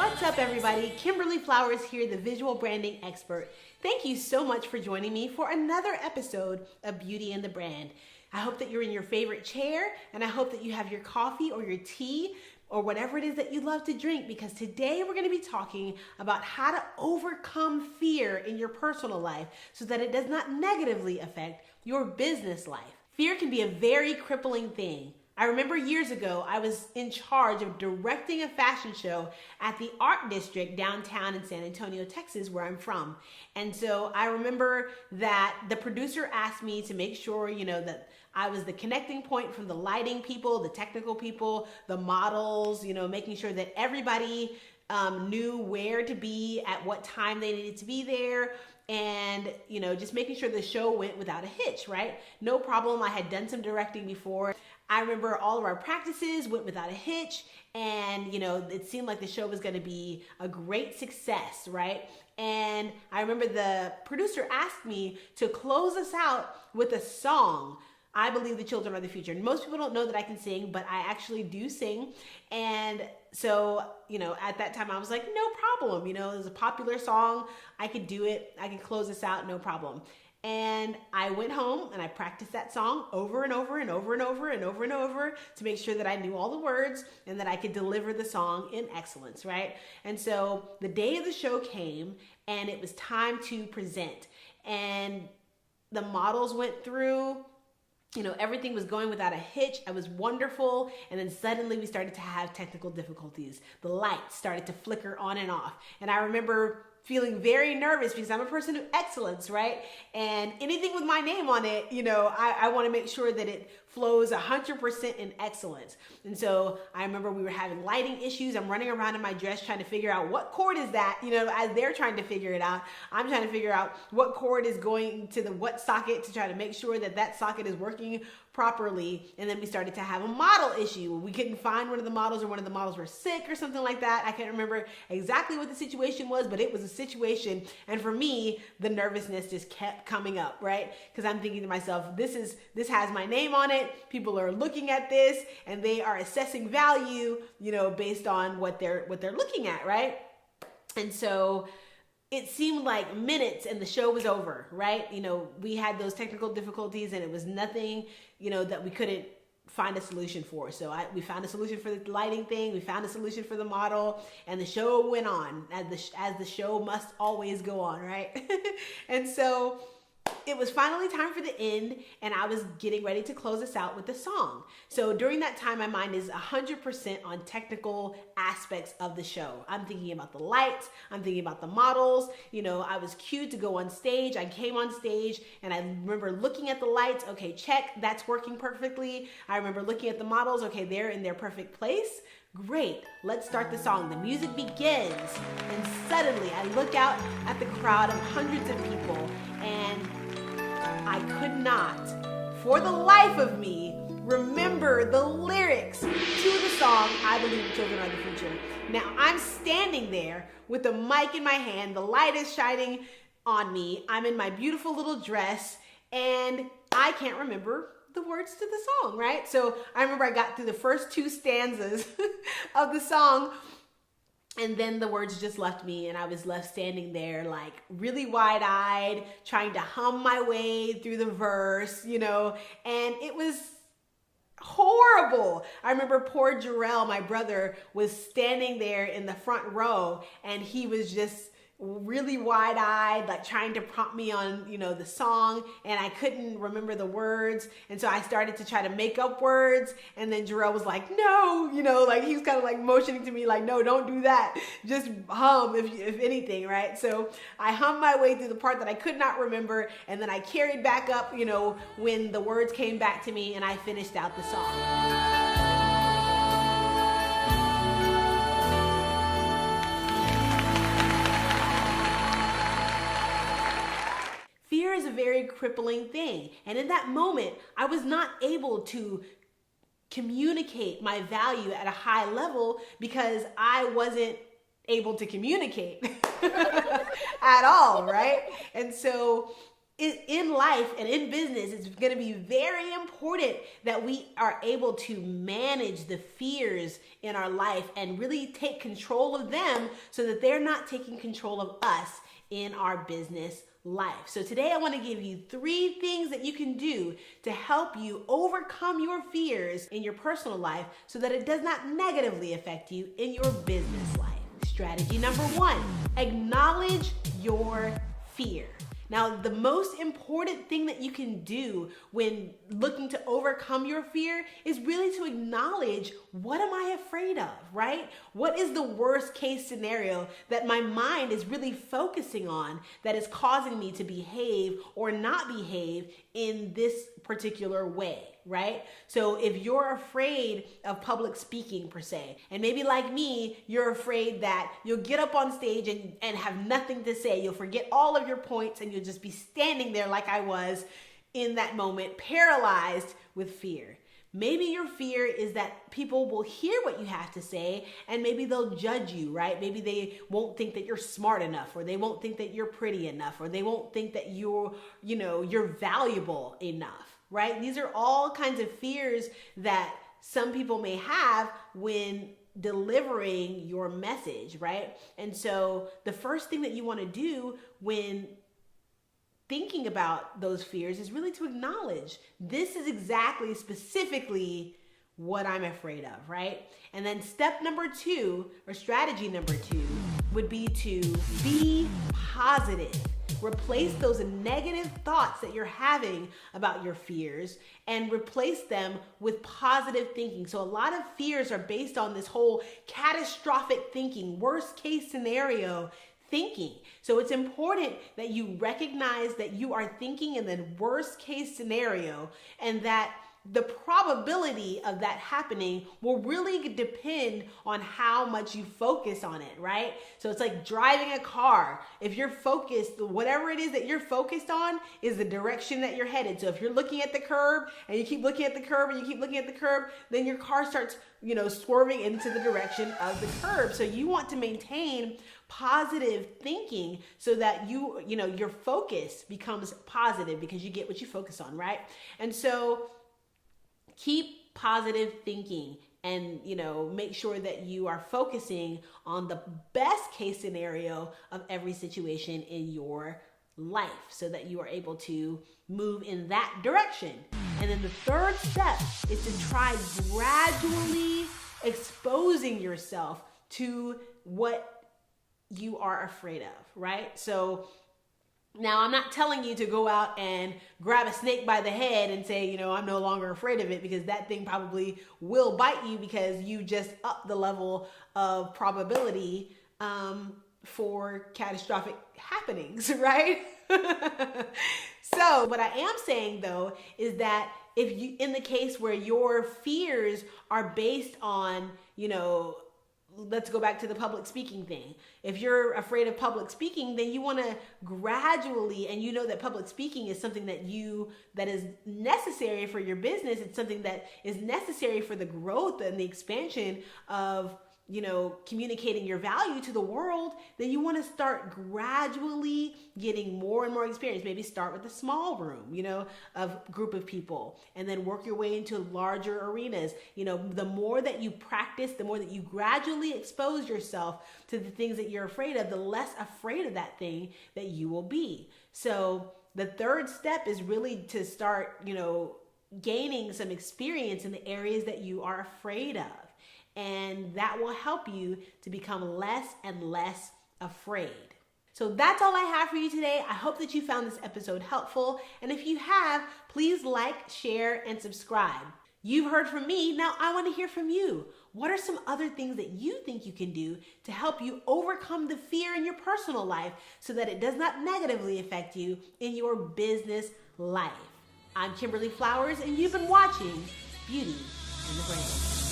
What's up, everybody? Kimberly Flowers here, the visual branding expert. Thank you so much for joining me for another episode of Beauty and the Brand. I hope that you're in your favorite chair, and I hope that you have your coffee or your tea or whatever it is that you love to drink, because today we're going to be talking about how to overcome fear in your personal life so that it does not negatively affect your business life. Fear can be a very crippling thing. I remember years ago, I was in charge of directing a fashion show at the Art District downtown in San Antonio, Texas, where I'm from. And so I remember that the producer asked me to make sure, that I was the connecting point from the lighting people, the technical people, the models, making sure that everybody knew where to be, at what time they needed to be there, and just making sure the show went without a hitch, right? No problem. I had done some directing before. I remember all of our practices went without a hitch, and it seemed like the show was going to be a great success, right? And I remember the producer asked me to close us out with a song. I believe the children are the future. And most people don't know that I can sing, but I actually do sing. And so, at that time I was like, no problem. It was a popular song. I could do it. I could close this out, no problem. And I went home and I practiced that song over and over and over and over and over and over to make sure that I knew all the words and that I could deliver the song in excellence, right? And so the day of the show came and it was time to present. And the models went through. Everything was going without a hitch. I was wonderful. And then suddenly we started to have technical difficulties. The lights started to flicker on and off. And I remember feeling very nervous because I'm a person of excellence, right? And anything with my name on it, I want to make sure that it flows 100% in excellence. And so I remember we were having lighting issues. I'm running around in my dress trying to figure out what cord is that, as they're trying to figure it out. I'm trying to figure out what cord is going to what socket to try to make sure that that socket is working properly. And then we started to have a model issue. We couldn't find one of the models, or one of the models were sick or something like that. I can't remember exactly what the situation was, but it was a situation. And for me, the nervousness just kept coming up, right? Because I'm thinking to myself, this has my name on it. People are looking at this and they are assessing value, based on what they're looking at, right? And so it seemed like minutes and the show was over, right? We had those technical difficulties and it was nothing, that we couldn't find a solution for. So we found a solution for the lighting thing. We found a solution for the model, and the show went on as the show must always go on, right? And so it was finally time for the end, and I was getting ready to close us out with the song. So during that time, my mind is 100% on technical aspects of the show. I'm thinking about the lights. I'm thinking about the models. I was cued to go on stage. I came on stage, and I remember looking at the lights. Okay, check. That's working perfectly. I remember looking at the models. Okay, they're in their perfect place. Great, let's start the song. The music begins, and suddenly I look out at the crowd of hundreds of people, and I could not, for the life of me, remember the lyrics to the song, I Believe the Children Are the Future. Now, I'm standing there with the mic in my hand, the light is shining on me, I'm in my beautiful little dress, and I can't remember the words to the song, right? So I remember I got through the first two stanzas of the song, and then the words just left me, and I was left standing there like really wide-eyed, trying to hum my way through the verse, and it was horrible. I remember poor Jarrell, my brother, was standing there in the front row, and he was just really wide-eyed, like trying to prompt me on, the song, and I couldn't remember the words. And so I started to try to make up words, and then Jarrell was like, no, like he was kind of like motioning to me like, no, don't do that. Just hum if anything, right? So I hummed my way through the part that I could not remember, and then I carried back up, when the words came back to me, and I finished out the song. Fear is a very crippling thing. And in that moment, I was not able to communicate my value at a high level because I wasn't able to communicate at all, right? And so in life and in business, it's going to be very important that we are able to manage the fears in our life and really take control of them so that they're not taking control of us in our business life. So today I want to give you 3 things that you can do to help you overcome your fears in your personal life so that it does not negatively affect you in your business life. Strategy number 1, acknowledge your fear. Now, the most important thing that you can do when looking to overcome your fear is really to acknowledge, what am I afraid of, right? What is the worst case scenario that my mind is really focusing on that is causing me to behave or not behave in this particular way, right? So if you're afraid of public speaking per se, and maybe like me, you're afraid that you'll get up on stage and have nothing to say, you'll forget all of your points and you'll just be standing there like I was in that moment, paralyzed with fear. Maybe your fear is that people will hear what you have to say and maybe they'll judge you, right? Maybe they won't think that you're smart enough, or they won't think that you're pretty enough, or they won't think that you're valuable enough, right? These are all kinds of fears that some people may have when delivering your message, right? And so the first thing that you want to do when thinking about those fears is really to acknowledge, this is exactly, specifically what I'm afraid of, right? And then step number 2, or strategy number 2, would be to be positive. Replace those negative thoughts that you're having about your fears and replace them with positive thinking. So a lot of fears are based on this whole catastrophic thinking, worst case scenario thinking. So it's important that you recognize that you are thinking in the worst case scenario, and that the probability of that happening will really depend on how much you focus on it, right? So it's like driving a car. If you're focused, whatever it is that you're focused on is the direction that you're headed. So if you're looking at the curb and you keep looking at the curb and you keep looking at the curb, then your car starts, swerving into the direction of the curb. So you want to maintain positive thinking so that your focus becomes positive because you get what you focus on, right? And so keep positive thinking and, make sure that you are focusing on the best case scenario of every situation in your life so that you are able to move in that direction. And then the third step is to try gradually exposing yourself to what you are afraid of, right? So now, I'm not telling you to go out and grab a snake by the head and say, I'm no longer afraid of it, because that thing probably will bite you because you just upped the level of probability for catastrophic happenings, right? So what I am saying, though, is that if you, in the case where your fears are based on, let's go back to the public speaking thing. If you're afraid of public speaking, then you want to gradually, and that public speaking is something that is necessary for your business. It's something that is necessary for the growth and the expansion of, communicating your value to the world. Then you want to start gradually getting more and more experience. Maybe start with a small room, of group of people, and then work your way into larger arenas. The more that you practice, the more that you gradually expose yourself to the things that you're afraid of, the less afraid of that thing that you will be. So the third step is really to start, gaining some experience in the areas that you are afraid of. And that will help you to become less and less afraid. So that's all I have for you today. I hope that you found this episode helpful. And if you have, please like, share, and subscribe. You've heard from me. Now I want to hear from you. What are some other things that you think you can do to help you overcome the fear in your personal life so that it does not negatively affect you in your business life? I'm Kimberly Flowers, and you've been watching Beauty and the Brand.